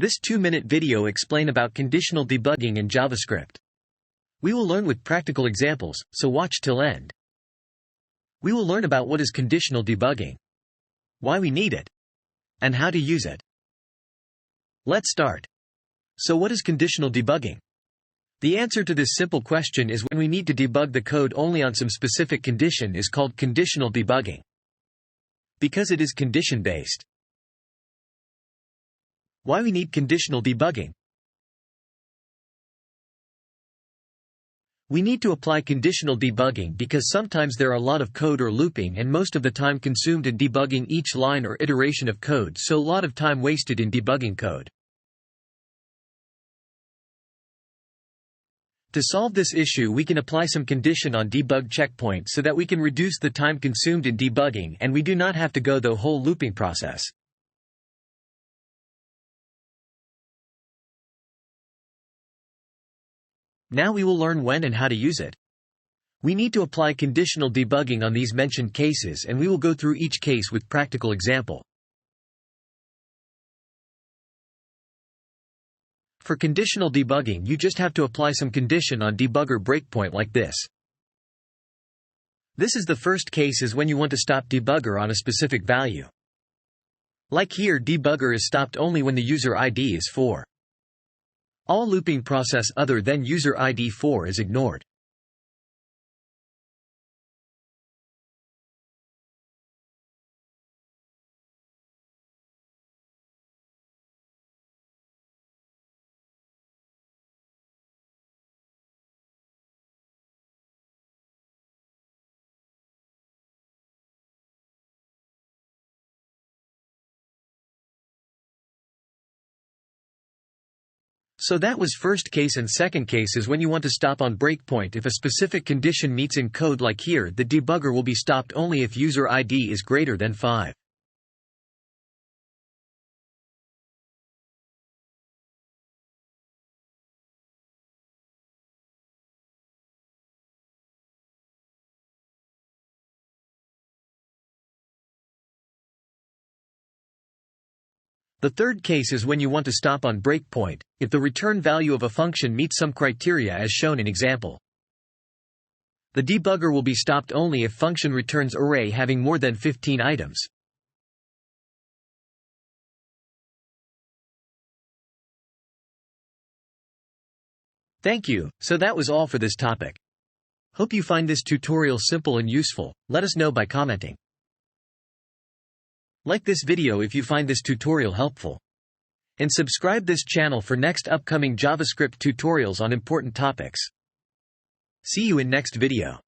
This 2-minute video explain about conditional debugging in JavaScript. We will learn with practical examples, so watch till end. We will learn about what is conditional debugging, why we need it, and how to use it. Let's start. So what is conditional debugging? The answer to this simple question is when we need to debug the code only on some specific condition is called conditional debugging. Because it is condition-based. Why we need conditional debugging? We need to apply conditional debugging because sometimes there are a lot of code or looping and most of the time consumed in debugging each line or iteration of code, so a lot of time wasted in debugging code. To solve this issue, we can apply some condition on debug checkpoint so that we can reduce the time consumed in debugging and we do not have to go the whole looping process. Now we will learn when and how to use it. We need to apply conditional debugging on these mentioned cases and we will go through each case with practical example. For conditional debugging, you just have to apply some condition on debugger breakpoint like this. This is the first case is when you want to stop debugger on a specific value. Like here, debugger is stopped only when the user ID is 4. All looping process other than user ID 4 is ignored. So that was first case, and second case is when you want to stop on breakpoint if a specific condition meets in code. Like here, the debugger will be stopped only if user ID is greater than 5. The third case is when you want to stop on breakpoint if the return value of a function meets some criteria as shown in example. The debugger will be stopped only if function returns array having more than 15 items. Thank you. So that was all for this topic. Hope you find this tutorial simple and useful. Let us know by commenting. Like this video if you find this tutorial helpful. And subscribe this channel for next upcoming JavaScript tutorials on important topics. See you in next video.